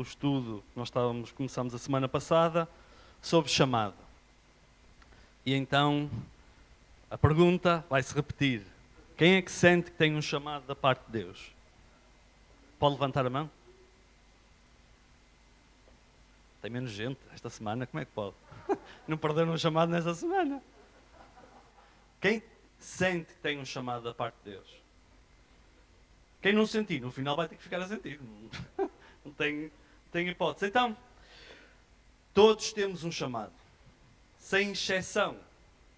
estudo que começamos a semana passada sobre chamado. E então a pergunta vai se repetir: quem é que sente que tem um chamado da parte de Deus? Pode levantar a mão? Tem menos gente esta semana, como é que pode? Não perderam um chamado nesta semana. Quem sente que tem um chamado da parte de Deus? Quem não sentir, no final vai ter que ficar a sentir. Não tem hipótese. Então, todos temos um chamado. Sem exceção.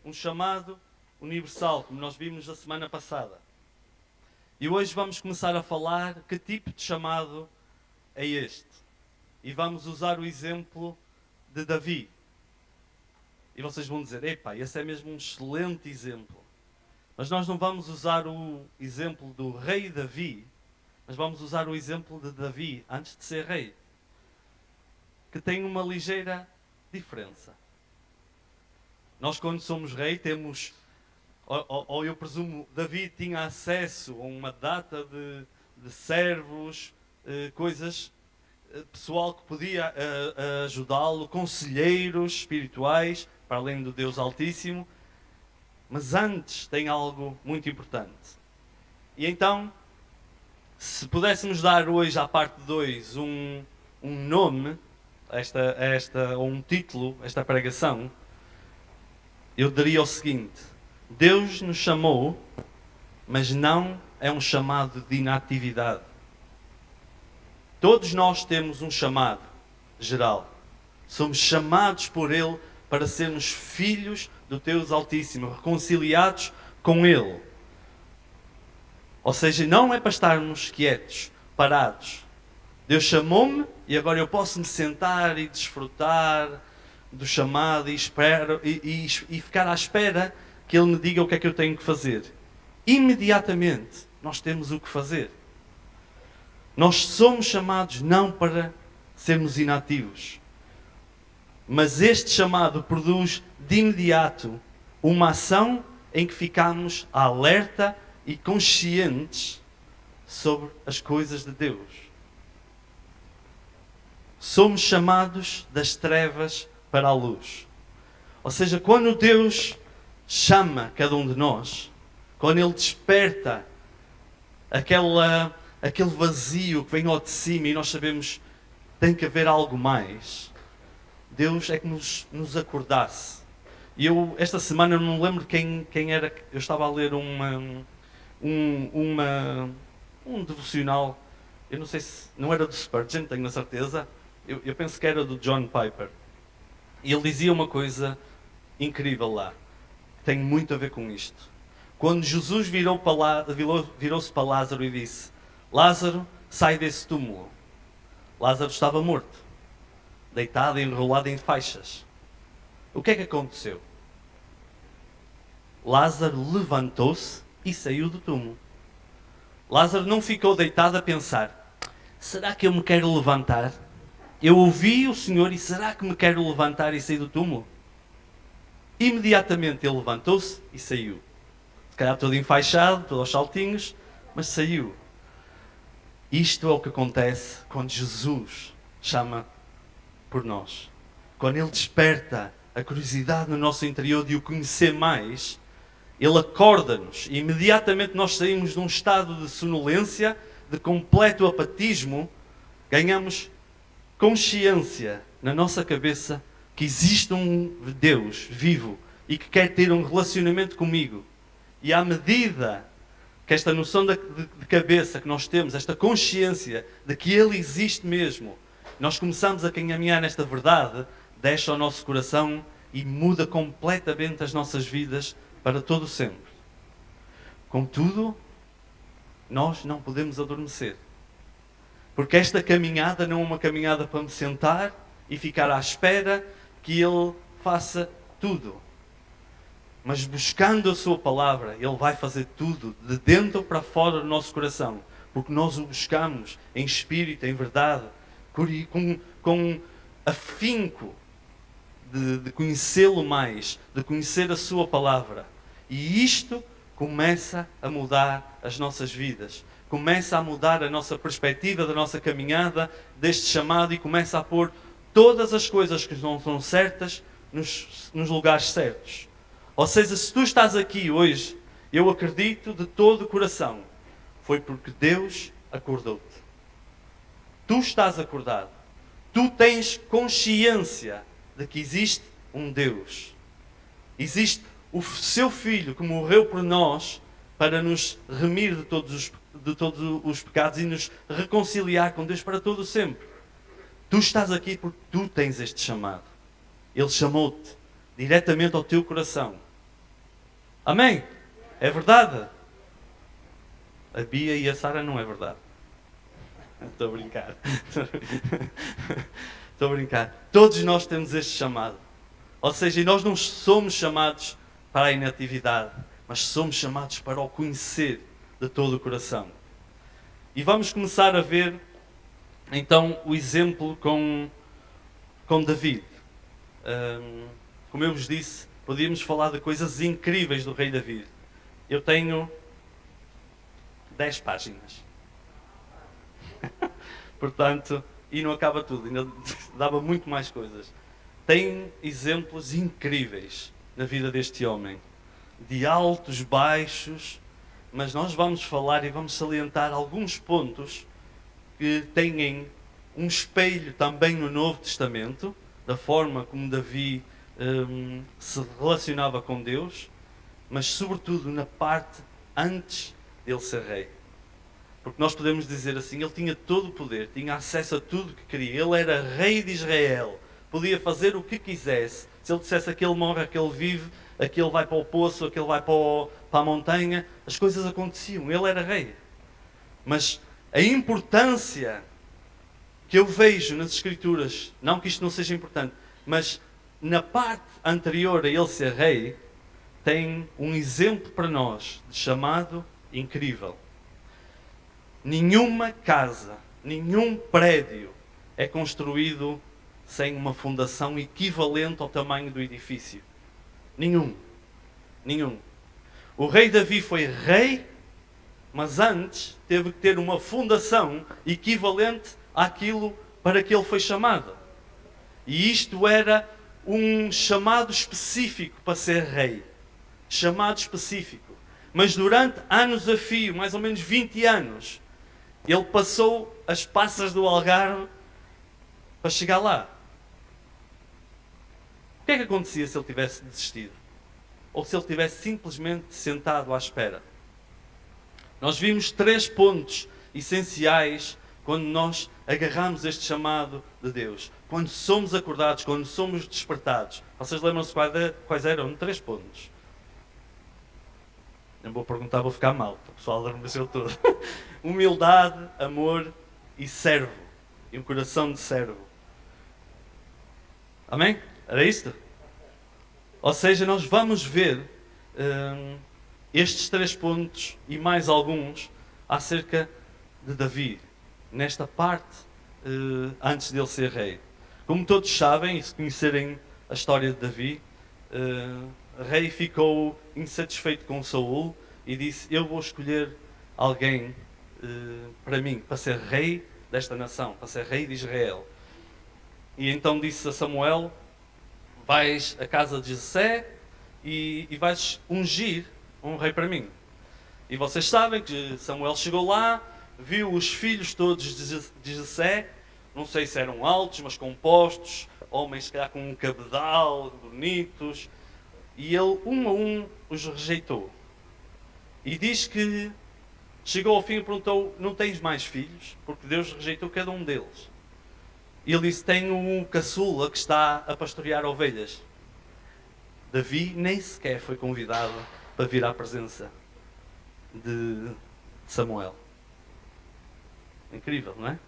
Um chamado universal, como nós vimos na semana passada. E hoje vamos começar a falar que tipo de chamado é este. E vamos usar o exemplo de Davi. E vocês vão dizer: epá, esse é mesmo um excelente exemplo. Mas nós não vamos usar o exemplo do rei Davi, mas vamos usar o exemplo de Davi antes de ser rei, que tem uma ligeira diferença. Nós, quando somos rei, temos, ou eu presumo, Davi tinha acesso a uma data de servos, coisas, pessoal que podia ajudá-lo, conselheiros espirituais, para além do Deus Altíssimo. Mas antes tem algo muito importante. E então, se pudéssemos dar hoje à parte 2 um nome, ou um título, esta pregação, eu diria o seguinte: Deus nos chamou, mas não é um chamado de inatividade. Todos nós temos um chamado geral. Somos chamados por Ele para sermos filhos do Deus Altíssimo, reconciliados com Ele. Ou seja, não é para estarmos quietos, parados. Deus chamou-me e agora eu posso me sentar e desfrutar do chamado e ficar à espera que Ele me diga o que é que eu tenho que fazer. Imediatamente nós temos o que fazer. Nós somos chamados não para sermos inativos. Mas este chamado produz de imediato uma ação em que ficamos alerta e conscientes sobre as coisas de Deus. Somos chamados das trevas para a luz. Ou seja, quando Deus chama cada um de nós, quando Ele desperta aquele vazio que vem ao de cima e nós sabemos que tem que haver algo mais, Deus é que nos acordasse. E eu, esta semana, eu não lembro quem era. Eu estava a ler um devocional. Eu não sei se... Não era do Spurgeon, tenho a certeza. Eu penso que era do John Piper. E ele dizia uma coisa incrível lá, que tem muito a ver com isto. Quando Jesus virou-se para Lázaro e disse: Lázaro, sai desse túmulo. Lázaro estava morto, deitado e enrolado em faixas. O que é que aconteceu? Lázaro levantou-se e saiu do túmulo. Lázaro não ficou deitado a pensar: será que eu me quero levantar? Eu ouvi o Senhor e será que me quero levantar e sair do túmulo? Imediatamente ele levantou-se e saiu. Se calhar todo enfaixado, todo aos saltinhos, mas saiu. Isto é o que acontece quando Jesus chama por nós. Quando Ele desperta a curiosidade no nosso interior de o conhecer mais, Ele acorda-nos e imediatamente nós saímos de um estado de sonolência, de completo apatismo, ganhamos consciência na nossa cabeça que existe um Deus vivo e que quer ter um relacionamento comigo. E à medida que esta noção de cabeça que nós temos, esta consciência de que Ele existe mesmo, nós começamos a caminhar nesta verdade, desce ao nosso coração e muda completamente as nossas vidas para todo o sempre. Contudo, nós não podemos adormecer. Porque esta caminhada não é uma caminhada para me sentar e ficar à espera que Ele faça tudo. Mas buscando a Sua palavra, Ele vai fazer tudo, de dentro para fora do nosso coração. Porque nós o buscamos em espírito, em verdade, com afinco de conhecê-lo mais, de conhecer a Sua palavra. E isto começa a mudar as nossas vidas. começa a mudar a nossa perspectiva da nossa caminhada, deste chamado, e começa a pôr todas as coisas que não são certas nos lugares certos. Ou seja, se tu estás aqui hoje, eu acredito de todo o coração, foi porque Deus acordou-te. Tu estás acordado. Tu tens consciência de que existe um Deus. Existe o seu Filho que morreu por nós para nos remir de todos os pecados e nos reconciliar com Deus para todo o sempre. Tu estás aqui porque tu tens este chamado. Ele chamou-te diretamente ao teu coração. Amém? É verdade? A Bia e a Sara não é verdade. Estou a brincar. Estou a brincar. Todos nós temos este chamado. Ou seja, nós não somos chamados para a inatividade, mas somos chamados para o conhecer de todo o coração. E vamos começar a ver, então, o exemplo com David. Como eu vos disse, podíamos falar de coisas incríveis do rei David. Eu tenho 10 páginas. Portanto, e não acaba tudo, ainda dava muito mais coisas. Tem exemplos incríveis na vida deste homem, de altos, baixos, mas nós vamos falar e vamos salientar alguns pontos que têm um espelho também no Novo Testamento, da forma como Davi se relacionava com Deus, mas sobretudo na parte antes dele ser rei. Porque nós podemos dizer assim, ele tinha todo o poder, tinha acesso a tudo o que queria, ele era rei de Israel, podia fazer o que quisesse. Se ele dissesse aquele morre, aquele vive, aquele vai para o poço, aquele vai para a montanha, as coisas aconteciam, ele era rei. Mas a importância que eu vejo nas Escrituras, não que isto não seja importante, mas na parte anterior a ele ser rei, tem um exemplo para nós de chamado incrível. Nenhuma casa, nenhum prédio é construído sem uma fundação equivalente ao tamanho do edifício. Nenhum. O rei Davi foi rei, mas antes teve que ter uma fundação equivalente àquilo para que ele foi chamado. E isto era um chamado específico para ser rei. Chamado específico. Mas durante anos a fio, mais ou menos 20 anos, ele passou as passas do Algarve para chegar lá. O que é que acontecia se ele tivesse desistido? Ou se ele tivesse simplesmente sentado à espera? Nós vimos 3 pontos essenciais quando nós agarramos este chamado de Deus. Quando somos acordados, quando somos despertados. Vocês lembram-se quais eram? 3 pontos. Não vou perguntar, vou ficar mal. O pessoal adormeceu todo. Humildade, amor e servo. E um coração de servo. Amém? Era isto? Ou seja, nós vamos ver estes 3 pontos e mais alguns acerca de Davi. Nesta parte, antes dele ser rei. Como todos sabem, e se conhecerem a história de Davi, o rei ficou insatisfeito com Saul e disse, eu vou escolher alguém para mim, para ser rei desta nação, para ser rei de Israel. E então disse a Samuel, vais à casa de Jessé e vais ungir um rei para mim. E vocês sabem que Samuel chegou lá, viu os filhos todos de Jessé, não sei se eram altos, mas compostos, homens se calhar com um cabedal, bonitos, e ele um a um os rejeitou. E diz que chegou ao fim e perguntou, não tens mais filhos? Porque Deus rejeitou cada um deles. E ele disse, tenho um caçula que está a pastorear ovelhas. Davi nem sequer foi convidado para vir à presença de Samuel. Incrível, não é?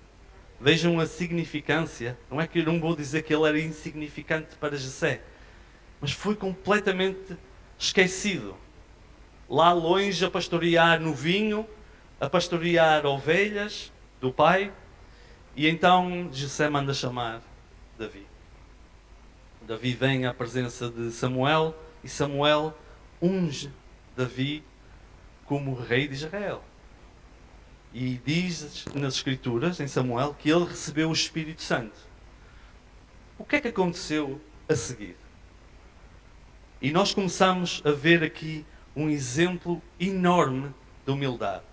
Vejam a significância. Não é que eu não vou dizer que ele era insignificante para Jessé, mas foi completamente esquecido. Lá longe a pastorear no vinho, a pastorear ovelhas do pai. E então Jessé manda chamar Davi. Davi vem à presença de Samuel e Samuel unge Davi como rei de Israel. E diz nas Escrituras, em Samuel, que ele recebeu o Espírito Santo. O que é que aconteceu a seguir? E nós começamos a ver aqui um exemplo enorme de humildade.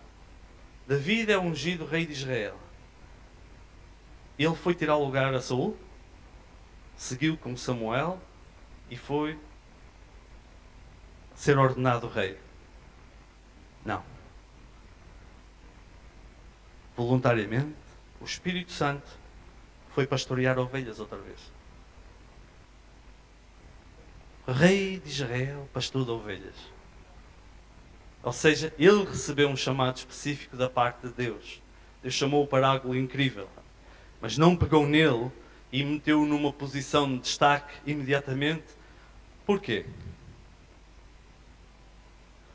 David é ungido rei de Israel. Ele foi tirar lugar a Saul, seguiu com Samuel e foi ser ordenado rei. Não. Voluntariamente, o Espírito Santo foi pastorear ovelhas outra vez. Rei de Israel, pastor de ovelhas. Ou seja, ele recebeu um chamado específico da parte de Deus. Deus chamou-o para algo incrível. Mas não pegou nele e meteu-o numa posição de destaque imediatamente. Porquê?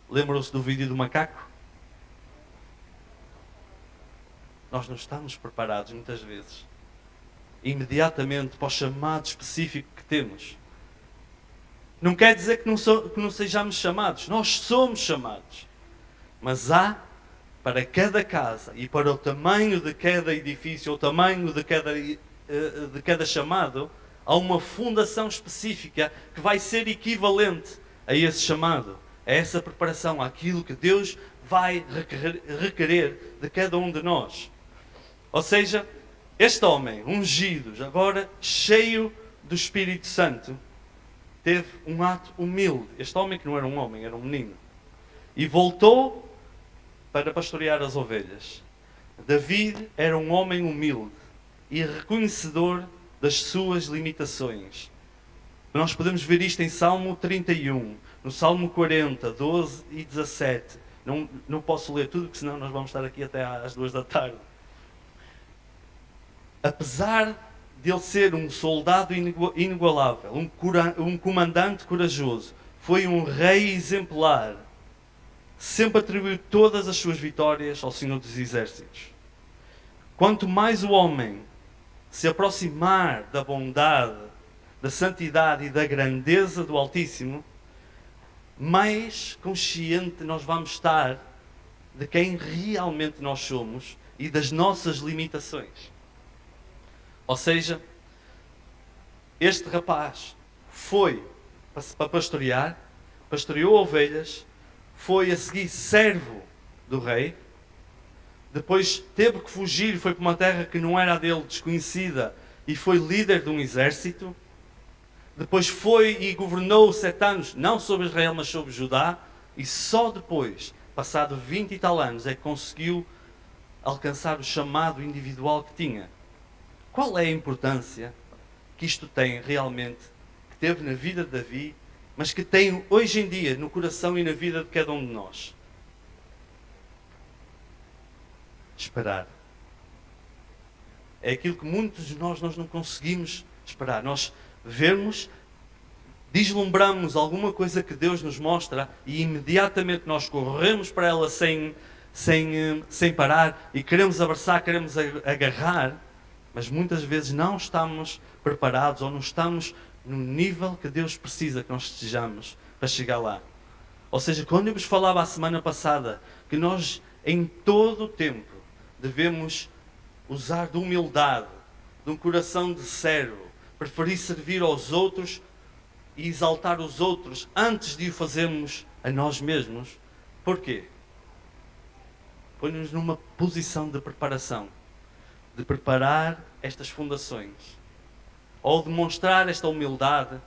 Lembram-se do vídeo do macaco? Nós não estamos preparados muitas vezes imediatamente para o chamado específico que temos. Não quer dizer que não sejamos chamados. Nós somos chamados. Mas há, para cada casa e para o tamanho de cada edifício, o tamanho de cada chamado, há uma fundação específica que vai ser equivalente a esse chamado, a essa preparação, àquilo que Deus vai requerer de cada um de nós. Ou seja, este homem, ungido, agora cheio do Espírito Santo, teve um ato humilde. Este homem que não era um homem, era um menino. E voltou para pastorear as ovelhas. David era um homem humilde e reconhecedor das suas limitações. Nós podemos ver isto em Salmo 31, no Salmo 40, 12 e 17. Não posso ler tudo, porque senão nós vamos estar aqui até às 2 da tarde. Apesar de ele ser um soldado inigualável, um comandante corajoso, foi um rei exemplar, sempre atribuiu todas as suas vitórias ao Senhor dos Exércitos. Quanto mais o homem se aproximar da bondade, da santidade e da grandeza do Altíssimo, mais consciente nós vamos estar de quem realmente nós somos e das nossas limitações. Ou seja, este rapaz foi para pastorear, pastoreou ovelhas, foi a seguir servo do rei, depois teve que fugir, foi para uma terra que não era a dele, desconhecida, e foi líder de um exército. Depois foi e governou 7 anos, não sobre Israel, mas sobre Judá, e só depois, passado 20 e tal anos, é que conseguiu alcançar o chamado individual que tinha. Qual é a importância que isto tem realmente, que teve na vida de Davi, mas que tem hoje em dia no coração e na vida de cada um de nós? Esperar. É aquilo que muitos de nós não conseguimos esperar. Nós vemos, deslumbramos alguma coisa que Deus nos mostra e imediatamente nós corremos para ela sem parar e queremos abraçar, queremos agarrar, mas muitas vezes não estamos preparados ou não estamos no nível que Deus precisa que nós estejamos para chegar lá. Ou seja, quando eu vos falava a semana passada que nós em todo o tempo devemos usar de humildade, de um coração de servo, preferir servir aos outros e exaltar os outros antes de o fazermos a nós mesmos. Porquê? Põe-nos numa posição de preparação, de preparar estas fundações, ou demonstrar esta humildade,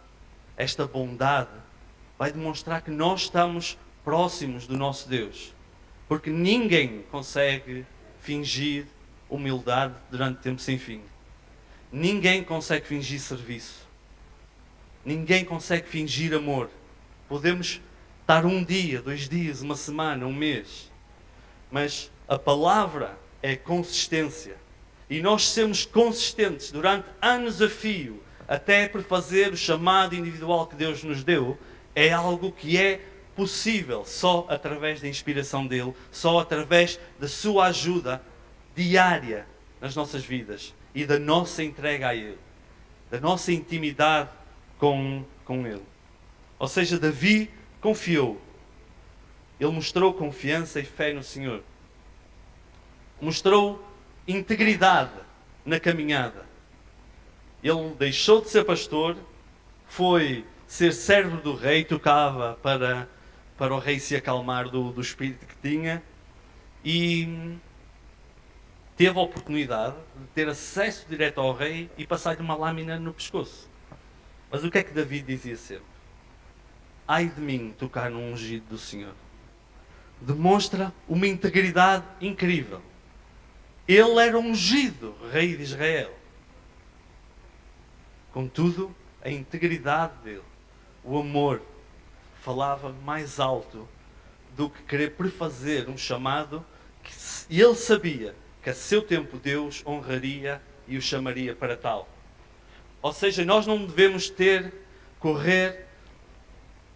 esta bondade, vai demonstrar que nós estamos próximos do nosso Deus, porque ninguém consegue fingir humildade durante tempo sem fim. Ninguém consegue fingir serviço. Ninguém consegue fingir amor. Podemos estar 1 dia, 2 dias, 1 semana, 1 mês, mas a palavra é consistência. E nós sermos consistentes durante anos a fio, até por fazer o chamado individual que Deus nos deu, é algo que é possível só através da inspiração dele, só através da sua ajuda diária nas nossas vidas e da nossa entrega a ele, da nossa intimidade com ele. Ou seja, Davi confiou. Ele mostrou confiança e fé no Senhor. mostrou integridade na caminhada. Ele deixou de ser pastor, foi ser servo do rei, tocava para o rei se acalmar do espírito que tinha, e teve a oportunidade de ter acesso direto ao rei e passar-lhe uma lâmina no pescoço. Mas o que é que Davi dizia sempre? Ai de mim tocar no ungido do Senhor. Demonstra uma integridade incrível. Ele era ungido, rei de Israel. Contudo, a integridade dele, o amor, falava mais alto do que querer prefazer um chamado que ele sabia que a seu tempo Deus honraria e o chamaria para tal. Ou seja, nós não devemos correr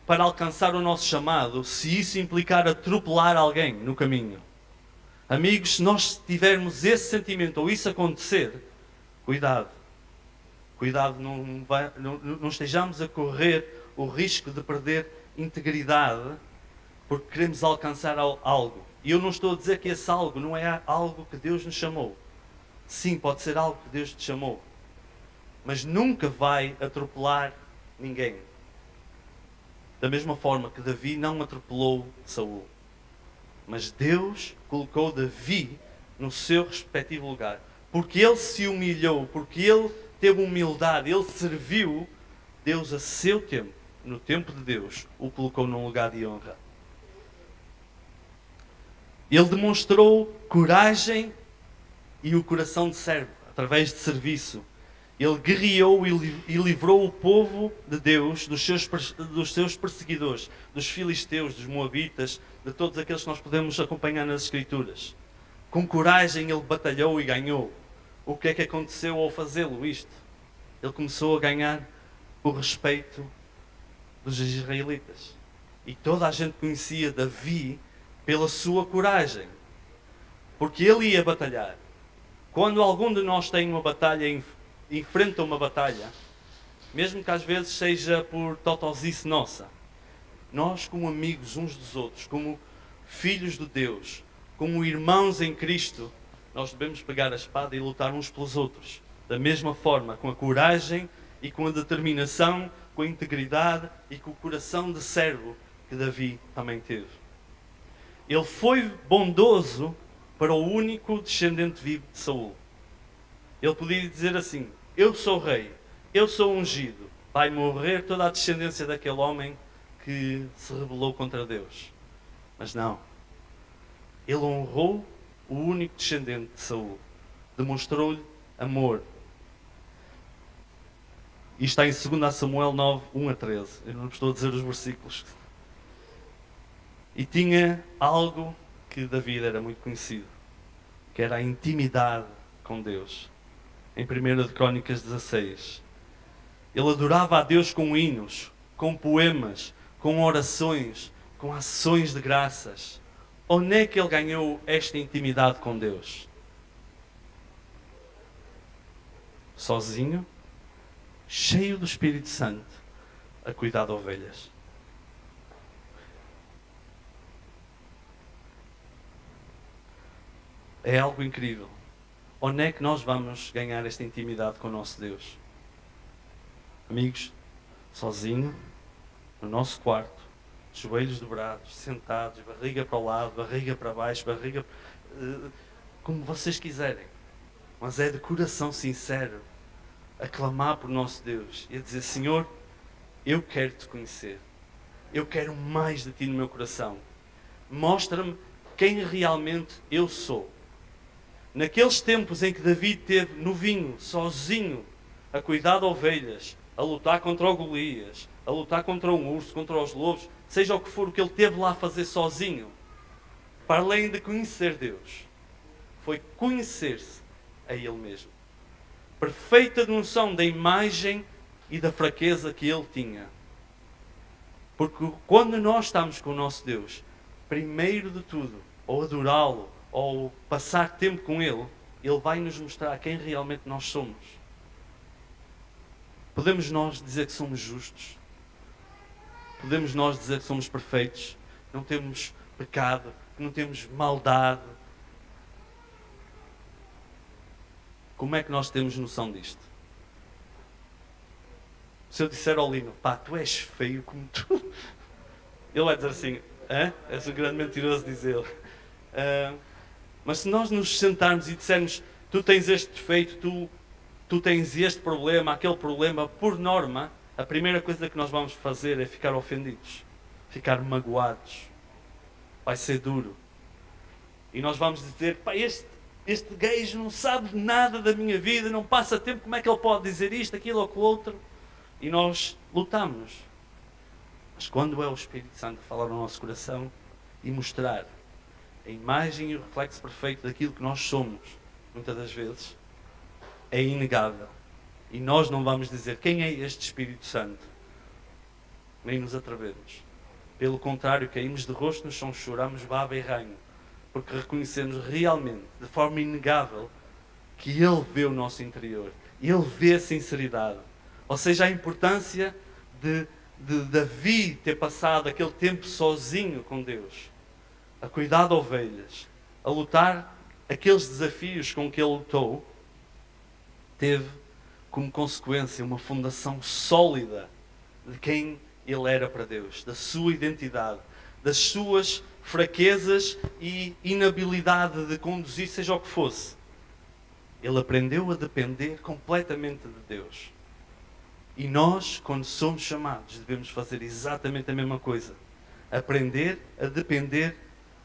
para alcançar o nosso chamado se isso implicar atropelar alguém no caminho. Amigos, se nós tivermos esse sentimento ou isso acontecer, cuidado. Cuidado, não estejamos a correr o risco de perder integridade porque queremos alcançar algo. E eu não estou a dizer que esse algo não é algo que Deus nos chamou. Sim, pode ser algo que Deus te chamou. Mas nunca vai atropelar ninguém. Da mesma forma que Davi não atropelou Saul. Mas Deus colocou Davi no seu respectivo lugar. Porque ele se humilhou, porque ele teve humildade, ele serviu, Deus a seu tempo, no tempo de Deus, o colocou num lugar de honra. Ele demonstrou coragem e o coração de servo, através de serviço. Ele guerreou e livrou o povo de Deus dos seus perseguidores, dos filisteus, dos moabitas, de todos aqueles que nós podemos acompanhar nas Escrituras. Com coragem ele batalhou e ganhou. O que é que aconteceu ao fazê-lo isto? Ele começou a ganhar o respeito dos israelitas. E toda a gente conhecia Davi pela sua coragem. Porque ele ia batalhar. Quando algum de nós tem uma batalha, enfrenta uma batalha, mesmo que às vezes seja por totosice nossa, nós como amigos uns dos outros, como filhos de Deus, como irmãos em Cristo, nós devemos pegar a espada e lutar uns pelos outros. Da mesma forma, com a coragem e com a determinação, com a integridade e com o coração de servo que Davi também teve. Ele foi bondoso para o único descendente vivo de Saul. Ele podia dizer assim: eu sou rei, eu sou ungido, vai morrer toda a descendência daquele homem que se rebelou contra Deus. Mas não. Ele honrou o único descendente de Saul. Demonstrou-lhe amor. E está em 2 Samuel 9, 1 a 13. Eu não estou a dizer os versículos. E tinha algo que Davi era muito conhecido, que era a intimidade com Deus. Em 1 Crónicas 16. Ele adorava a Deus com hinos, com poemas, com orações, com ações de graças. Onde é que ele ganhou esta intimidade com Deus? Sozinho, cheio do Espírito Santo, a cuidar de ovelhas. É algo incrível. Onde é que nós vamos ganhar esta intimidade com o nosso Deus? Amigos, sozinho, no nosso quarto, joelhos dobrados, sentados, barriga para o lado, barriga para baixo, como vocês quiserem. Mas é de coração sincero a clamar por nosso Deus e a dizer: Senhor, eu quero te conhecer. Eu quero mais de ti no meu coração. Mostra-me quem realmente eu sou. Naqueles tempos em que Davi esteve novinho, sozinho, a cuidar de ovelhas, a lutar contra o Golias, a lutar contra um urso, contra os lobos, seja o que for o que ele teve lá a fazer sozinho, para além de conhecer Deus, foi conhecer-se a ele mesmo. Perfeita noção da imagem e da fraqueza que ele tinha. Porque quando nós estamos com o nosso Deus, primeiro de tudo, ou adorá-lo, ou passar tempo com Ele, Ele vai nos mostrar quem realmente nós somos. Podemos nós dizer que somos justos? Podemos nós dizer que somos perfeitos? Não temos pecado? Que não temos maldade? Como é que nós temos noção disto? Se eu disser ao Lino, pá, tu és feio como tu... Ele vai dizer assim, és um grande mentiroso, diz ele. Mas se nós nos sentarmos e dissermos, tu tens este defeito, tu tens este problema, aquele problema, por norma, a primeira coisa que nós vamos fazer é ficar ofendidos, ficar magoados. Vai ser duro. E nós vamos dizer, pá, este gajo não sabe nada da minha vida, não passa tempo, como é que ele pode dizer isto, aquilo ou aquilo outro? E nós lutamos. Mas quando é o Espírito Santo falar no nosso coração e mostrar a imagem e o reflexo perfeito daquilo que nós somos, muitas das vezes, é inegável. E nós não vamos dizer quem é este Espírito Santo. Nem nos atrevemos. Pelo contrário, caímos de rosto no chão, choramos baba e ranho. Porque reconhecemos realmente, de forma inegável, que Ele vê o nosso interior. Ele vê a sinceridade. Ou seja, a importância de Davi ter passado aquele tempo sozinho com Deus. A cuidar de ovelhas. A lutar aqueles desafios com que ele lutou. Teve como consequência uma fundação sólida de quem ele era para Deus. Da sua identidade. Das suas fraquezas e inabilidade de conduzir, seja o que fosse. Ele aprendeu a depender completamente de Deus. E nós, quando somos chamados, devemos fazer exatamente a mesma coisa. Aprender a depender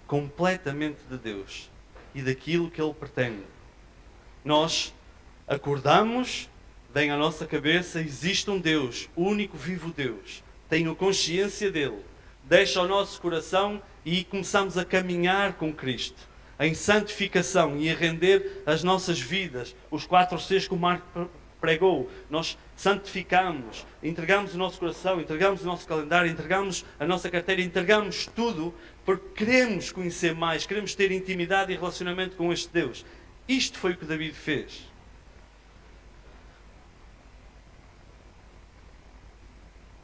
completamente de Deus e daquilo que Ele pretende. Nós acordamos, vem à nossa cabeça, existe um Deus, o único vivo Deus. Tenho consciência dele. Deixa o nosso coração e começamos a caminhar com Cristo. Em santificação e a render as nossas vidas. Os 4 Cs que o Marco pregou. Nós santificamos, entregamos o nosso coração, entregamos o nosso calendário, entregamos a nossa carteira, entregamos tudo porque queremos conhecer mais, queremos ter intimidade e relacionamento com este Deus. Isto foi o que David fez.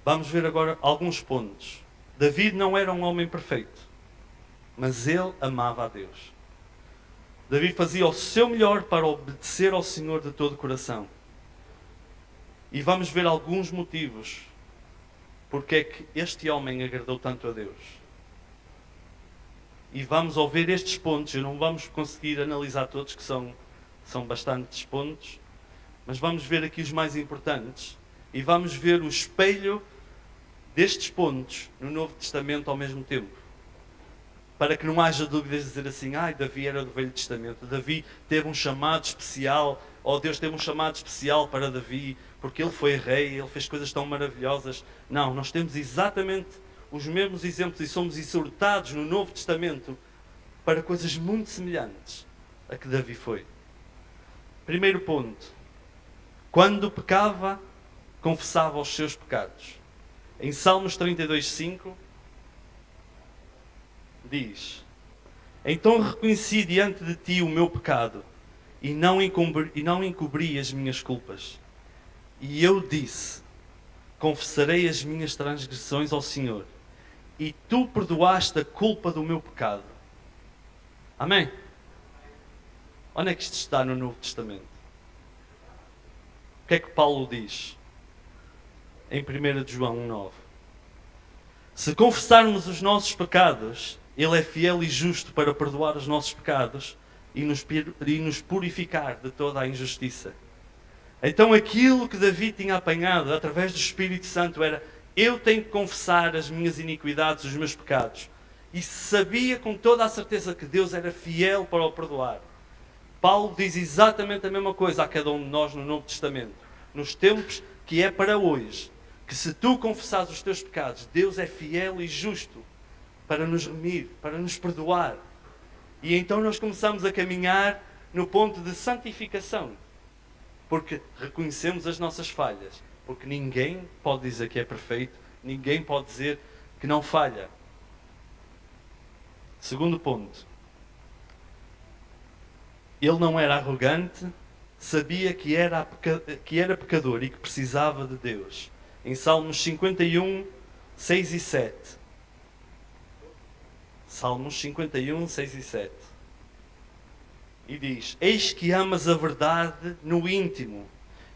Vamos ver agora alguns pontos. David não era um homem perfeito, mas ele amava a Deus. David fazia o seu melhor para obedecer ao Senhor de todo o coração. E vamos ver alguns motivos porque é que este homem agradou tanto a Deus. E vamos ouvir estes pontos, e não vamos conseguir analisar todos, que são bastantes pontos, mas vamos ver aqui os mais importantes. E vamos ver o espelho destes pontos no Novo Testamento ao mesmo tempo. Para que não haja dúvidas de dizer assim, Davi era do Velho Testamento, Davi teve um chamado especial, ou Deus teve um chamado especial para Davi, porque ele foi rei, ele fez coisas tão maravilhosas. Não, nós temos exatamente os mesmos exemplos e somos exortados no Novo Testamento para coisas muito semelhantes a que Davi foi. Primeiro ponto. Quando pecava, confessava os seus pecados. Em Salmos 32:5 diz: Então reconheci diante de ti o meu pecado e não encobri as minhas culpas. E eu disse: confessarei as minhas transgressões ao Senhor, e tu perdoaste a culpa do meu pecado. Amém? Onde é que isto está no Novo Testamento? O que é que Paulo diz? Em 1 João 1:9. Se confessarmos os nossos pecados, Ele é fiel e justo para perdoar os nossos pecados e nos purificar de toda a injustiça. Então aquilo que Davi tinha apanhado através do Espírito Santo era: eu tenho que confessar as minhas iniquidades, os meus pecados. E sabia com toda a certeza que Deus era fiel para o perdoar. Paulo diz exatamente a mesma coisa a cada um de nós no Novo Testamento. Nos tempos que é para hoje. Que se tu confessares os teus pecados, Deus é fiel e justo para nos remir, para nos perdoar. E então nós começamos a caminhar no ponto de santificação. Porque reconhecemos as nossas falhas. Porque ninguém pode dizer que é perfeito, ninguém pode dizer que não falha. Segundo ponto. Ele não era arrogante, sabia que era pecador e que precisava de Deus. Em Salmos 51, 6 e 7. Salmos 51, 6 e 7. E diz: eis que amas a verdade no íntimo,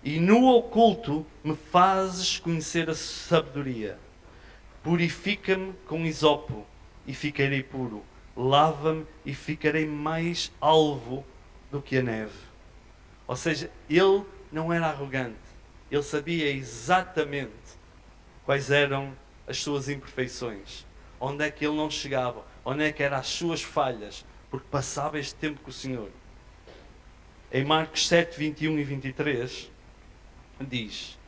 e no oculto me fazes conhecer a sabedoria. Purifica-me com hisopo, e ficarei puro. Lava-me, e ficarei mais alvo do que a neve. Ou seja, ele não era arrogante. Ele sabia exatamente quais eram as suas imperfeições. Onde é que ele não chegava. Onde é que eram as suas falhas. Porque passava este tempo com o Senhor. Em Marcos 7, 21 e 23, diz: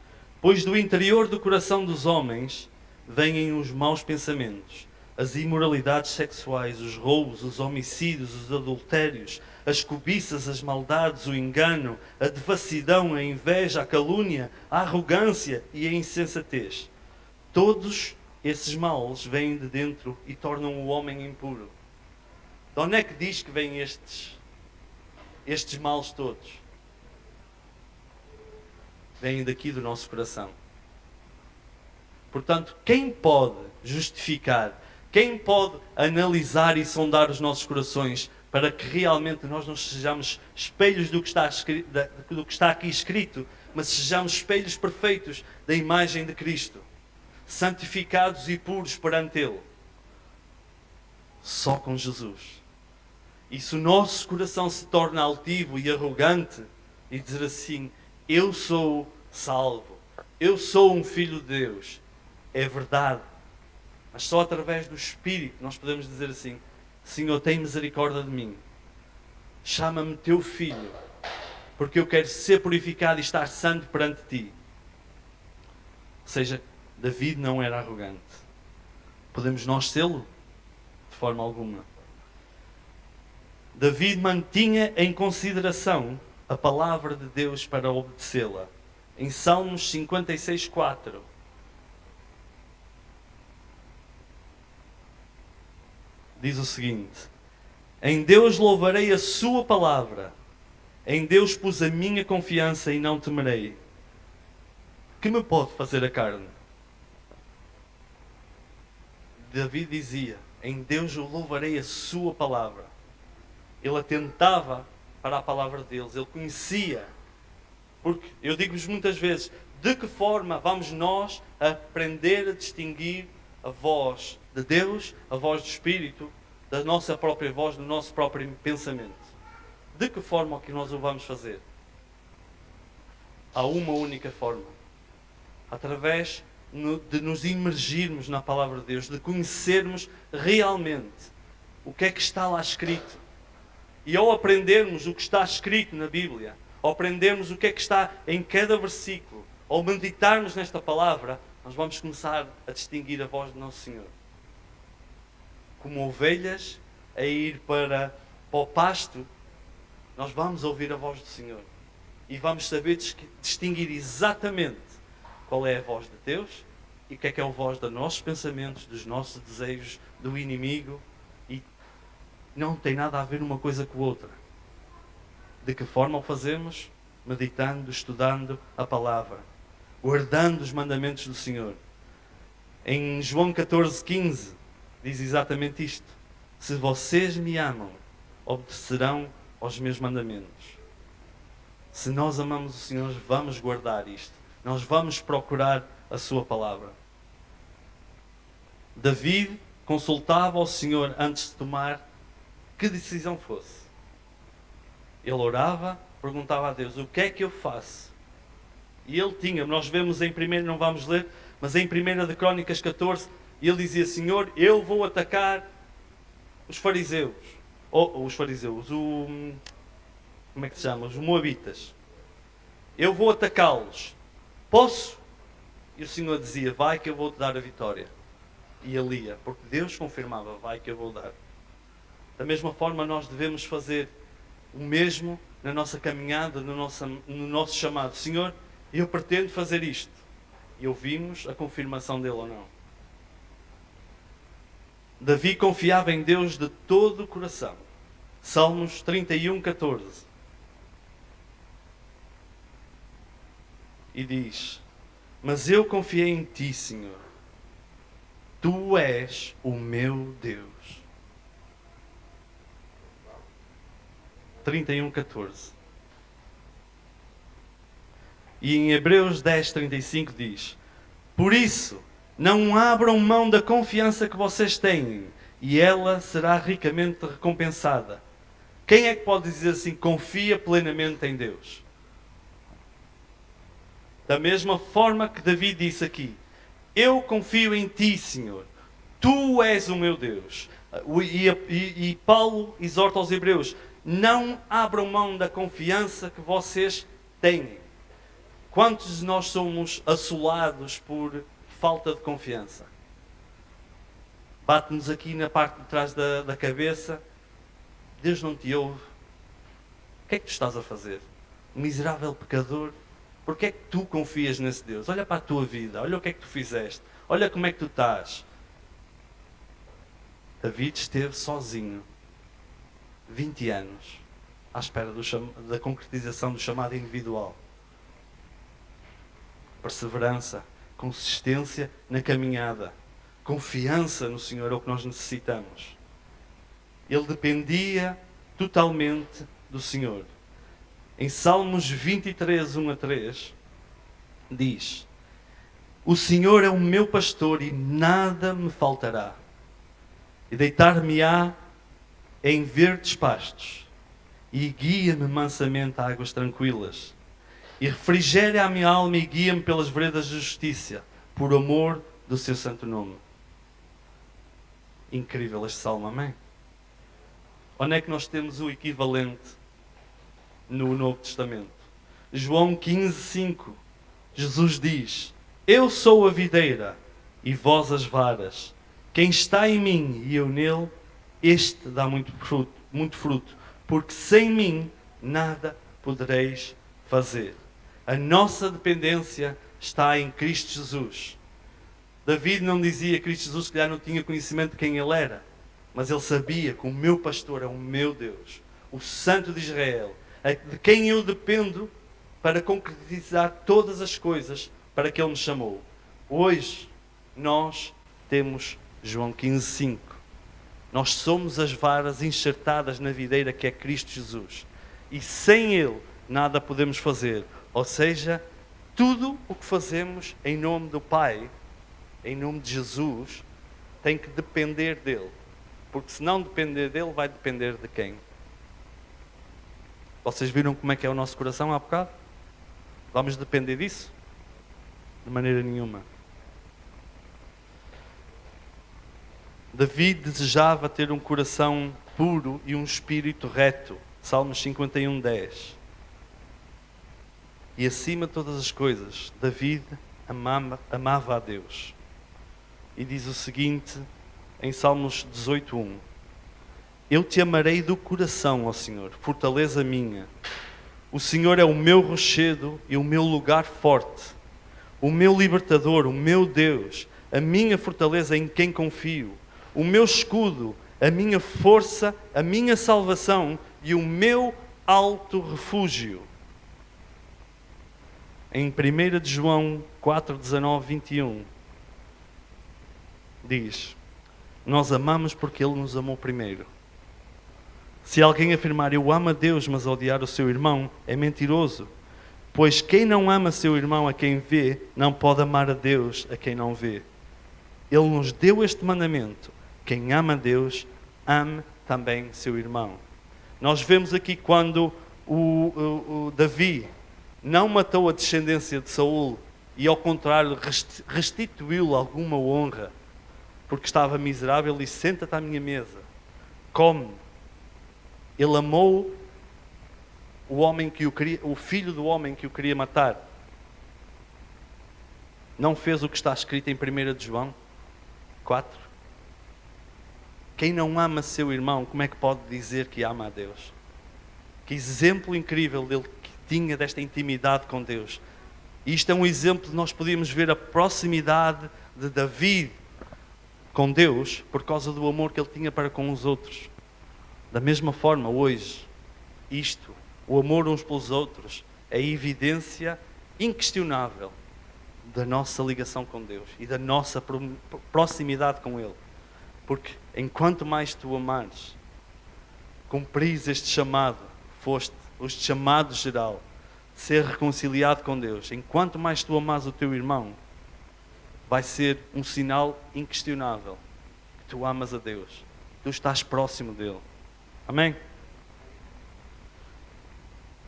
pois do interior do coração dos homens vêm os maus pensamentos, as imoralidades sexuais, os roubos, os homicídios, os adultérios, as cobiças, as maldades, o engano, a devassidão, a inveja, a calúnia, a arrogância e a insensatez. Todos esses males vêm de dentro e tornam o homem impuro. De onde é que diz que vêm estes males todos? Vêm daqui do nosso coração. Portanto, quem pode justificar, quem pode analisar e sondar os nossos corações para que realmente nós não sejamos espelhos do que está aqui escrito, mas sejamos espelhos perfeitos da imagem de Cristo, santificados e puros perante Ele? Só com Jesus. E se o nosso coração se torna altivo e arrogante e dizer assim: eu sou salvo, eu sou um filho de Deus, é verdade. Mas só através do Espírito nós podemos dizer assim: Senhor, tem misericórdia de mim. Chama-me teu filho, porque eu quero ser purificado e estar santo perante ti. Ou seja, David não era arrogante. Podemos nós sê-lo? De forma alguma. David mantinha em consideração a palavra de Deus para obedecê-la. Em Salmos 56, 4. Diz o seguinte: em Deus louvarei a sua palavra, em Deus pus a minha confiança e não temerei. Que me pode fazer a carne? David dizia: em Deus eu louvarei a sua palavra. Ele atentava para a palavra deles, ele conhecia. Porque eu digo-vos muitas vezes: de que forma vamos nós aprender a distinguir a voz de Deus, a voz do Espírito, da nossa própria voz, do nosso próprio pensamento? De que forma é que nós o vamos fazer? Há uma única forma. Através de nos imergirmos na palavra de Deus, de conhecermos realmente o que é que está lá escrito. E ao aprendermos o que está escrito na Bíblia, ao aprendermos o que é que está em cada versículo, ao meditarmos nesta palavra, nós vamos começar a distinguir a voz do nosso Senhor. Como ovelhas a ir para o pasto, nós vamos ouvir a voz do Senhor. E vamos saber distinguir exatamente qual é a voz de Deus e o que é a voz dos nossos pensamentos, dos nossos desejos, do inimigo. E não tem nada a ver uma coisa com a outra. De que forma o fazemos? Meditando, estudando a palavra, guardando os mandamentos do Senhor. Em João 14,15 diz exatamente isto: se vocês me amam, obedecerão aos meus mandamentos. Se nós amamos o Senhor, vamos guardar isto. Nós vamos procurar a sua palavra. David consultava ao Senhor antes de tomar que decisão fosse. Ele orava, perguntava a Deus: o que é que eu faço? E ele tinha, nós vemos em primeiro, não vamos ler, mas em 1 de Crónicas 14, ele dizia: Senhor, eu vou atacar os fariseus. Ou os fariseus, como é que se chama? Os moabitas. Eu vou atacá-los. Posso? E o Senhor dizia: vai que eu vou te dar a vitória. E ele ia, porque Deus confirmava: vai que eu vou dar. Da mesma forma nós devemos fazer o mesmo na nossa caminhada, no nosso chamado. Senhor, eu pretendo fazer isto. E ouvimos a confirmação dele ou não. Davi confiava em Deus de todo o coração. Salmos 31, 14. E diz: mas eu confiei em ti, Senhor. Tu és o meu Deus. 31:14. E em Hebreus 10:35 diz: por isso, não abram mão da confiança que vocês têm, e ela será ricamente recompensada. Quem é que pode dizer assim, confia plenamente em Deus? Da mesma forma que Davi disse aqui, eu confio em ti, Senhor. Tu és o meu Deus. E Paulo exorta aos hebreus, não abram mão da confiança que vocês têm. Quantos de nós somos assolados por falta de confiança? Bate-nos aqui na parte de trás da cabeça, Deus não te ouve. O que é que tu estás a fazer? Um miserável pecador. Porquê é que tu confias nesse Deus? Olha para a tua vida, olha o que é que tu fizeste, olha como é que tu estás. David esteve sozinho 20 anos à espera da concretização do chamado individual. Perseverança, consistência na caminhada, confiança no Senhor é o que nós necessitamos. Ele dependia totalmente do Senhor. Em Salmos 23, 1-3, diz: o Senhor é o meu pastor e nada me faltará. E deitar-me-á em verdes pastos, e guia-me mansamente a águas tranquilas. E refrigere a minha alma e guia-me pelas veredas de justiça, por amor do seu santo nome. Incrível este salmo, amém? Onde é que nós temos o equivalente no Novo Testamento? João 15:5. Jesus diz: eu sou a videira e vós as varas. Quem está em mim e eu nele, este dá muito fruto, porque sem mim nada podereis fazer. A nossa dependência está em Cristo Jesus. David não dizia que Cristo Jesus que já não tinha conhecimento de quem ele era, mas ele sabia que o meu pastor é o meu Deus, o Santo de Israel, de quem eu dependo para concretizar todas as coisas para que ele me chamou. Hoje nós temos João 15:5. Nós somos as varas enxertadas na videira que é Cristo Jesus. E sem Ele nada podemos fazer. Ou seja, tudo o que fazemos em nome do Pai, em nome de Jesus, tem que depender dEle. Porque se não depender dEle, vai depender de quem? Vocês viram como é que é o nosso coração há bocado? Vamos depender disso? De maneira nenhuma. David desejava ter um coração puro e um espírito reto. Salmos 51:10. E acima de todas as coisas, David amava a Deus. E diz o seguinte em Salmos 18:1. Eu te amarei do coração, ó Senhor, fortaleza minha. O Senhor é o meu rochedo e o meu lugar forte, o meu libertador, o meu Deus, a minha fortaleza em quem confio, o meu escudo, a minha força, a minha salvação e o meu alto refúgio. Em 1 de João 4:19-21 diz: nós amamos porque Ele nos amou primeiro. Se alguém afirmar eu amo a Deus, mas odiar o seu irmão, é mentiroso. Pois quem não ama seu irmão a quem vê, não pode amar a Deus a quem não vê. Ele nos deu este mandamento: quem ama a Deus, ame também seu irmão. Nós vemos aqui quando o Davi não matou a descendência de Saul e ao contrário restituiu-lhe alguma honra, porque estava miserável, e disse: senta-te à minha mesa, come. Ele amou o homem que o filho do homem que o queria matar. Não fez o que está escrito em 1 de João 4. Quem não ama seu irmão, como é que pode dizer que ama a Deus? Que exemplo incrível dele que tinha desta intimidade com Deus. E isto é um exemplo de nós podíamos ver a proximidade de David com Deus por causa do amor que ele tinha para com os outros. Da mesma forma, hoje, o amor uns pelos outros, é a evidência inquestionável da nossa ligação com Deus e da nossa proximidade com Ele. Porque enquanto mais tu amares, cumpris este chamado, foste chamado geral, de ser reconciliado com Deus, enquanto mais tu amas o teu irmão, vai ser um sinal inquestionável que tu amas a Deus, tu estás próximo dele. Amém?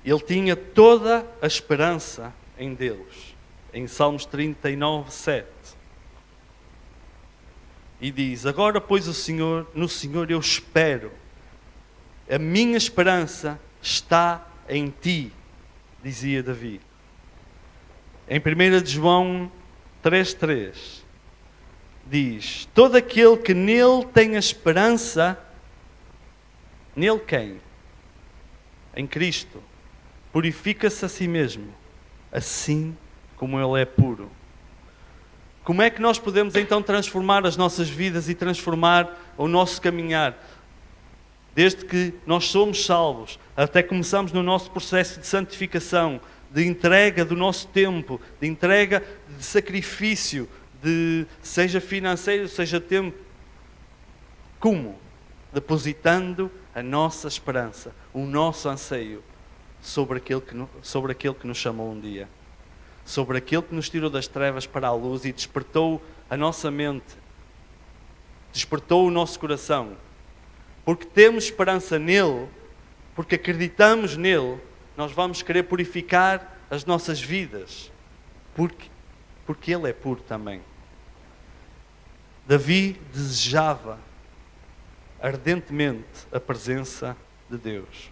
Ele tinha toda a esperança em Deus. Em Salmos 39, 7. E diz: agora, pois, no Senhor eu espero. A minha esperança está em ti, dizia Davi. Em 1 João 3,3 diz: todo aquele que nele tem a esperança, nele quem? Em Cristo, purifica-se a si mesmo, assim como ele é puro. Como é que nós podemos então transformar as nossas vidas e transformar o nosso caminhar? Desde que nós somos salvos, até começamos no nosso processo de santificação, de entrega do nosso tempo, de entrega de sacrifício, seja financeiro, seja tempo. Como? Depositando a nossa esperança, o nosso anseio sobre aquele que nos chamou um dia. Sobre aquele que nos tirou das trevas para a luz e despertou a nossa mente, despertou o nosso coração. Porque temos esperança nele, porque acreditamos nele, nós vamos querer purificar as nossas vidas, porque ele é puro também. Davi desejava ardentemente a presença de Deus.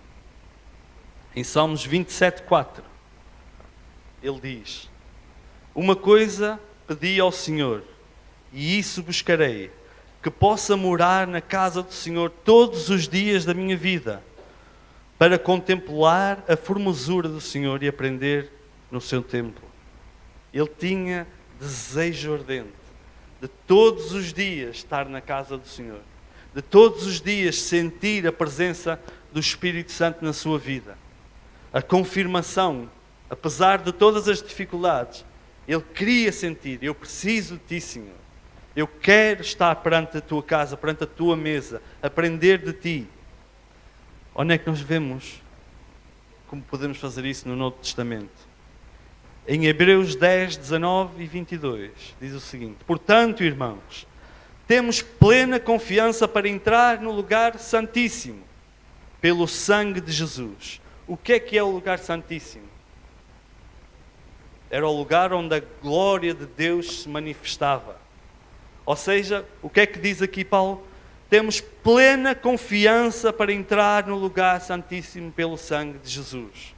Em Salmos 27:4, ele diz: uma coisa pedi ao Senhor, e isso buscarei, que possa morar na casa do Senhor todos os dias da minha vida, para contemplar a formosura do Senhor e aprender no seu templo. Ele tinha desejo ardente de todos os dias estar na casa do Senhor, de todos os dias sentir a presença do Espírito Santo na sua vida. A confirmação, apesar de todas as dificuldades, ele queria sentir: eu preciso de ti, Senhor. Eu quero estar perante a tua casa, perante a tua mesa, aprender de ti. Onde é que nós vemos como podemos fazer isso no Novo Testamento? Em Hebreus 10, 19 e 22, diz o seguinte: portanto, irmãos, temos plena confiança para entrar no lugar santíssimo, pelo sangue de Jesus. O que é o lugar santíssimo? Era o lugar onde a glória de Deus se manifestava. Ou seja, o que é que diz aqui Paulo? Temos plena confiança para entrar no lugar santíssimo pelo sangue de Jesus.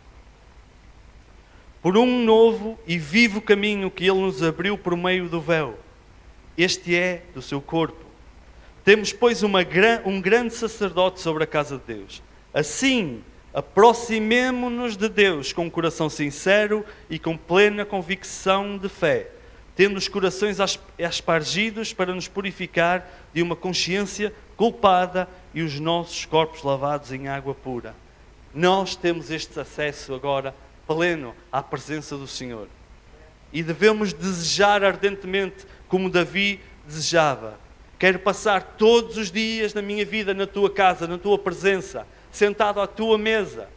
Por um novo e vivo caminho que Ele nos abriu por meio do véu. Este é do seu corpo. Temos, pois, um grande sacerdote sobre a casa de Deus. Assim, aproximemo-nos de Deus com um coração sincero e com plena convicção de fé, tendo os corações aspargidos para nos purificar de uma consciência culpada e os nossos corpos lavados em água pura. Nós temos este acesso agora pleno à presença do Senhor. E devemos desejar ardentemente, como Davi desejava: quero passar todos os dias na minha vida na tua casa, na tua presença, sentado à tua mesa.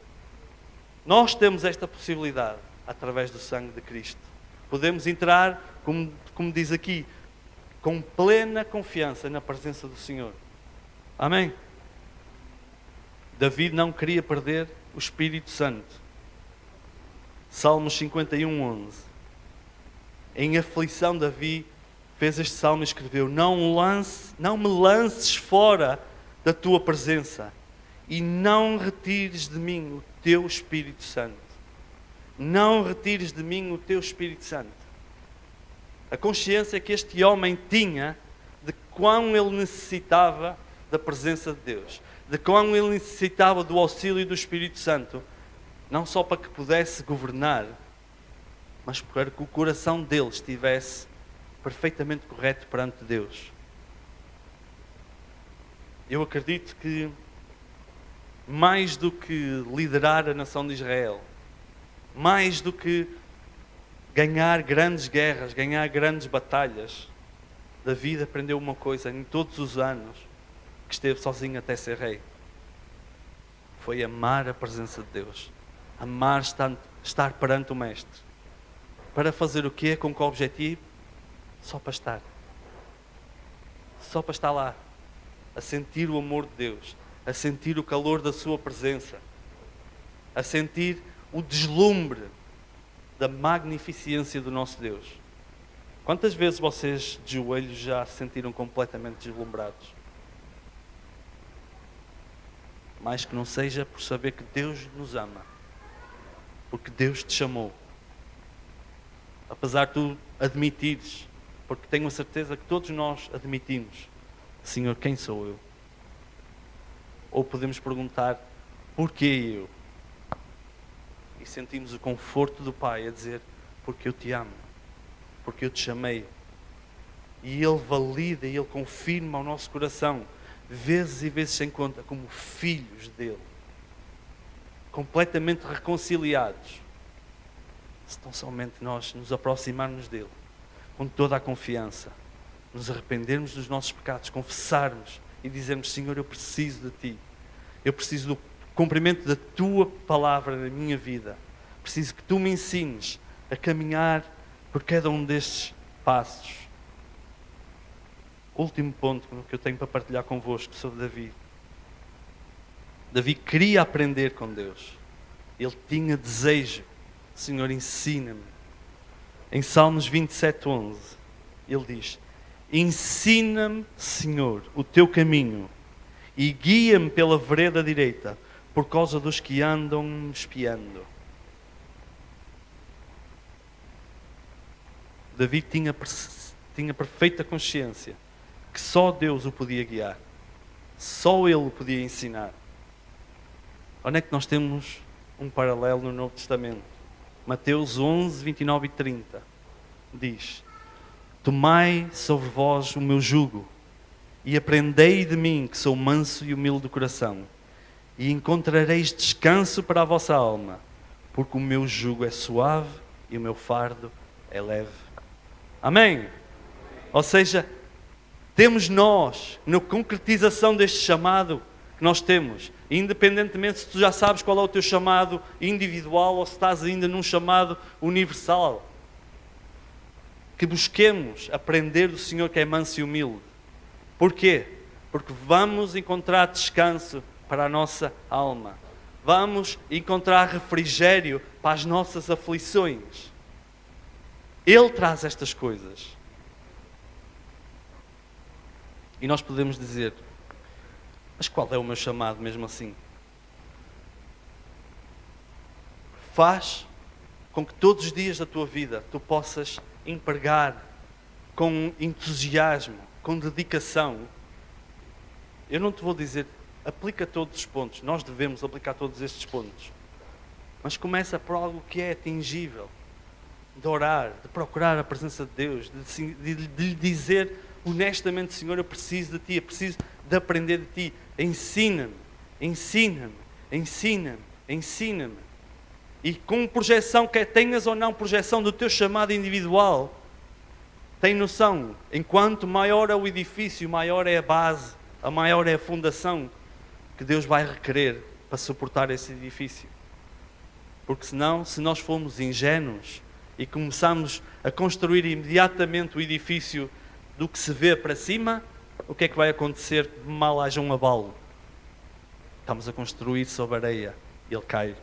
Nós temos esta possibilidade através do sangue de Cristo. Podemos entrar, como diz aqui, com plena confiança na presença do Senhor. Amém? Davi não queria perder o Espírito Santo. Salmos 51, 11. Em aflição, Davi fez este salmo e escreveu: não me lances fora da tua presença e não retires de mim o teu Espírito Santo. Não retires de mim o teu Espírito Santo. A consciência que este homem tinha de quão ele necessitava da presença de Deus, de quão ele necessitava do auxílio do Espírito Santo, não só para que pudesse governar, mas para que o coração dele estivesse perfeitamente correto perante Deus. Eu acredito que mais do que liderar a nação de Israel, mais do que ganhar grandes guerras, ganhar grandes batalhas, Davi aprendeu uma coisa em todos os anos que esteve sozinho até ser rei: foi amar a presença de Deus. Amar estar perante o Mestre. Para fazer o quê? Com que objetivo? Só para estar. Só para estar lá. A sentir o amor de Deus. A sentir o calor da sua presença. A sentir o deslumbre da magnificência do nosso Deus. Quantas vezes vocês de joelhos já se sentiram completamente deslumbrados? Mais que não seja por saber que Deus nos ama. Porque Deus te chamou. Apesar de tu admitires, porque tenho a certeza que todos nós admitimos, Senhor, quem sou eu? Ou podemos perguntar, porquê eu? E sentimos o conforto do Pai a dizer, porque eu te amo, porque eu te chamei. E Ele valida e Ele confirma ao nosso coração, vezes e vezes sem conta, como filhos dEle. Completamente reconciliados. Se tão somente nós nos aproximarmos dEle, com toda a confiança, nos arrependermos dos nossos pecados, confessarmos e dizermos, Senhor, eu preciso de Ti. Eu preciso do cumprimento da Tua palavra na minha vida. Preciso que Tu me ensines a caminhar por cada um destes passos. Último ponto que eu tenho para partilhar convosco sobre Davi. Davi queria aprender com Deus. Ele tinha desejo. Senhor, ensina-me. Em Salmos 27:11, ele diz, ensina-me, Senhor, o Teu caminho e guia-me pela vereda direita, por causa dos que andam me espiando. Davi tinha perfeita consciência que só Deus o podia guiar. Só Ele o podia ensinar. Onde é que nós temos um paralelo no Novo Testamento? Mateus 11, 29 e 30 diz, tomai sobre vós o meu jugo e aprendei de mim, que sou manso e humilde de coração, e encontrareis descanso para a vossa alma, porque o meu jugo é suave e o meu fardo é leve. Amém? Ou seja, temos nós, na concretização deste chamado que nós temos, independentemente se tu já sabes qual é o teu chamado individual ou se estás ainda num chamado universal, que busquemos aprender do Senhor que é manso e humilde. Porquê? Porque vamos encontrar descanso para a nossa alma. Vamos encontrar refrigério para as nossas aflições. Ele traz estas coisas. E nós podemos dizer, mas qual é o meu chamado mesmo assim? Faz com que todos os dias da tua vida tu possas empregar com entusiasmo, com dedicação. Eu não te vou dizer, aplica todos os pontos. Nós devemos aplicar todos estes pontos. Mas começa por algo que é atingível. De orar, de procurar a presença de Deus, de lhe dizer honestamente, Senhor, eu preciso de Ti, eu preciso de aprender de Ti. Ensina-me, ensina-me, ensina-me, ensina-me. E com projeção, quer tenhas ou não projeção do teu chamado individual, tem noção, enquanto maior é o edifício, maior é a base, a maior é a fundação que Deus vai requerer para suportar esse edifício. Porque senão, se nós formos ingênuos e começamos a construir imediatamente o edifício do que se vê para cima, o que é que vai acontecer? Mal haja um abalo. Estamos a construir sobre areia e ele cai.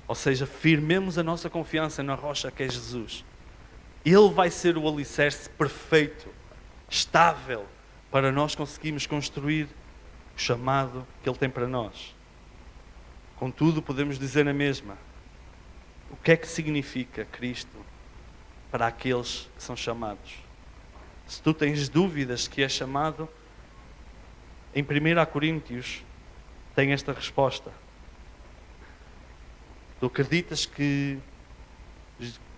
Ou seja, firmemos a nossa confiança na rocha que é Jesus. Ele vai ser o alicerce perfeito, estável, para nós conseguirmos construir o chamado que Ele tem para nós. Contudo, podemos dizer na mesma, o que é que significa Cristo para aqueles que são chamados? Se tu tens dúvidas que é chamado, em 1 Coríntios tem esta resposta. Tu acreditas que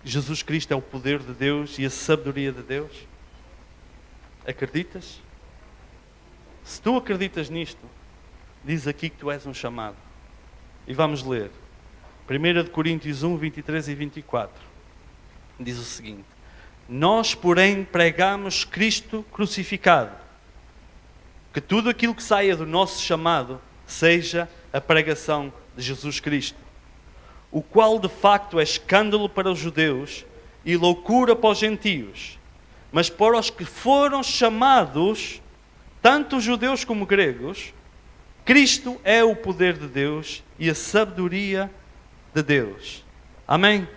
Jesus Cristo é o poder de Deus e a sabedoria de Deus? Acreditas? Se tu acreditas nisto, diz aqui que tu és um chamado. E vamos ler. 1 Coríntios 1, 23 e 24. Diz o seguinte. Nós, porém, pregamos Cristo crucificado. Que tudo aquilo que saia do nosso chamado seja a pregação de Jesus Cristo, o qual de facto é escândalo para os judeus e loucura para os gentios, mas para os que foram chamados, tanto judeus como gregos, Cristo é o poder de Deus e a sabedoria de Deus. Amém?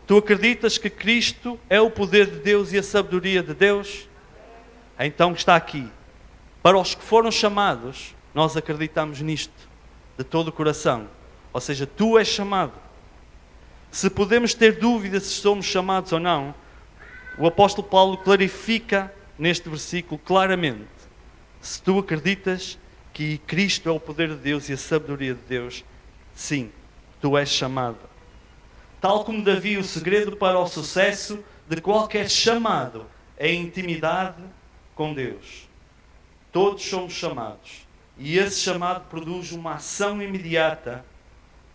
Tu acreditas que Cristo é o poder de Deus e a sabedoria de Deus? Então está aqui. Para os que foram chamados, nós acreditamos nisto de todo o coração. Ou seja, tu és chamado. Se podemos ter dúvida se somos chamados ou não, o apóstolo Paulo clarifica neste versículo claramente. Se tu acreditas que Cristo é o poder de Deus e a sabedoria de Deus, sim, tu és chamado. Tal como Davi, o segredo para o sucesso de qualquer chamado é a intimidade com Deus. Todos somos chamados. E esse chamado produz uma ação imediata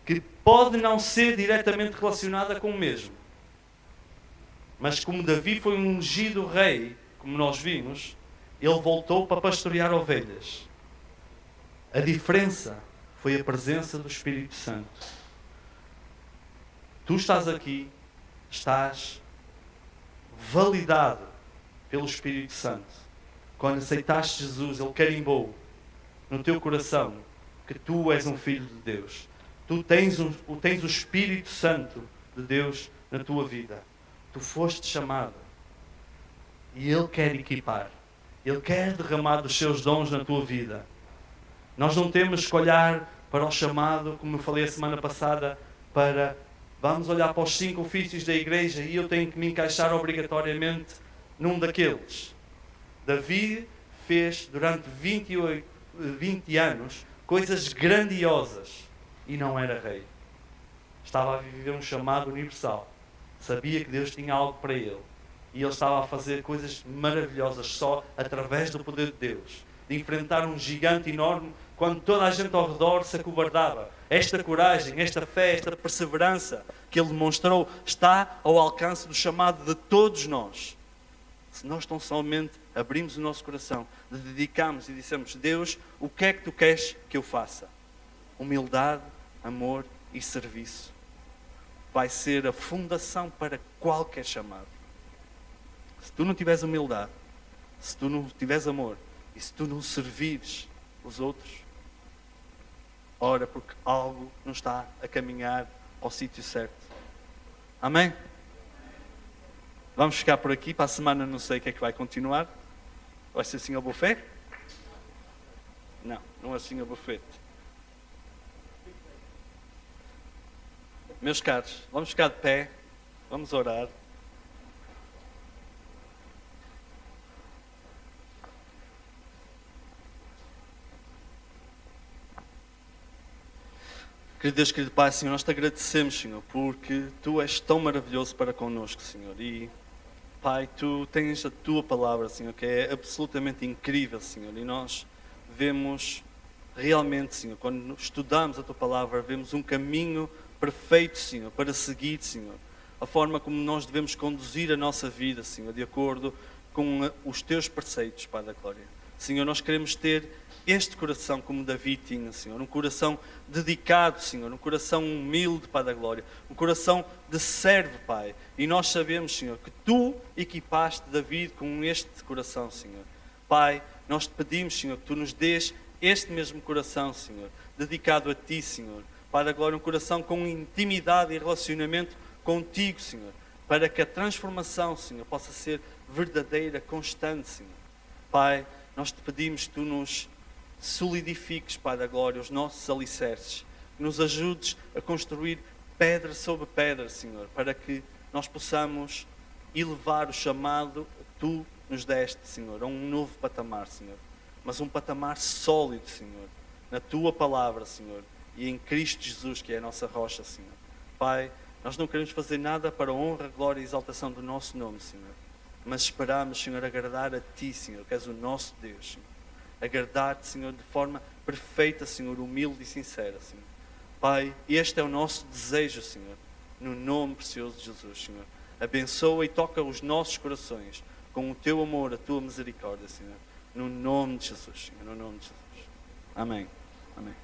que pode não ser diretamente relacionada com o mesmo. Mas como Davi foi um ungido rei, como nós vimos, ele voltou para pastorear ovelhas. A diferença foi a presença do Espírito Santo. Tu estás aqui, estás validado pelo Espírito Santo. Quando aceitaste Jesus, Ele carimbou no teu coração que tu és um filho de Deus. Tu tens o Espírito Santo de Deus na tua vida. Tu foste chamado. E Ele quer equipar. Ele quer derramar dos seus dons na tua vida. Nós não temos que olhar para o chamado, como eu falei a semana passada, vamos olhar para os 5 ofícios da igreja e eu tenho que me encaixar obrigatoriamente num daqueles. Davi fez durante 20 anos coisas grandiosas e não era rei. Estava a viver um chamado universal. Sabia que Deus tinha algo para ele. E ele estava a fazer coisas maravilhosas só através do poder de Deus. De enfrentar um gigante enorme quando toda a gente ao redor se acovardava. Esta coragem, esta fé, esta perseverança que ele demonstrou está ao alcance do chamado de todos nós. Se nós tão somente abrimos o nosso coração, dedicamos e dissemos: Deus, o que é que tu queres que eu faça? Humildade, amor e serviço vai ser a fundação para qualquer chamado. Se tu não tiveres humildade, se tu não tiveres amor e se tu não servires os outros, ora, porque algo não está a caminhar ao sítio certo. Amém? Vamos ficar por aqui. Para a semana não sei o que é que vai continuar. Vai ser assim ao buffet? Não, não é assim ao buffet. Meus caros, vamos ficar de pé. Vamos orar. Querido Deus, querido Pai, Senhor, nós te agradecemos, Senhor, porque Tu és tão maravilhoso para connosco, Senhor. E, Pai, Tu tens a Tua palavra, Senhor, que é absolutamente incrível, Senhor. E nós vemos realmente, Senhor, quando estudamos a Tua palavra, vemos um caminho perfeito, Senhor, para seguir, Senhor. A forma como nós devemos conduzir a nossa vida, Senhor, de acordo com os Teus preceitos, Pai da Glória. Senhor, nós queremos ter este coração como Davi tinha, Senhor. Um coração dedicado, Senhor. Um coração humilde, Pai da Glória. Um coração de servo, Pai. E nós sabemos, Senhor, que Tu equipaste Davi com este coração, Senhor. Pai, nós te pedimos, Senhor, que Tu nos dês este mesmo coração, Senhor. Dedicado a Ti, Senhor. Pai da Glória, um coração com intimidade e relacionamento contigo, Senhor. Para que a transformação, Senhor, possa ser verdadeira, constante, Senhor. Pai, nós te pedimos que Tu nos solidifiques, Pai da Glória, os nossos alicerces. Que nos ajudes a construir pedra sobre pedra, Senhor. Para que nós possamos elevar o chamado que Tu nos deste, Senhor. A um novo patamar, Senhor. Mas um patamar sólido, Senhor. Na Tua palavra, Senhor. E em Cristo Jesus, que é a nossa rocha, Senhor. Pai, nós não queremos fazer nada para a honra, glória e exaltação do nosso nome, Senhor. Mas esperamos, Senhor, agradar a Ti, Senhor, que és o nosso Deus, Senhor. Agradar-te, Senhor, de forma perfeita, Senhor, humilde e sincera, Senhor. Pai, este é o nosso desejo, Senhor, no nome precioso de Jesus, Senhor. Abençoa e toca os nossos corações com o Teu amor, a Tua misericórdia, Senhor. No nome de Jesus, Senhor, no nome de Jesus. Amém. Amém.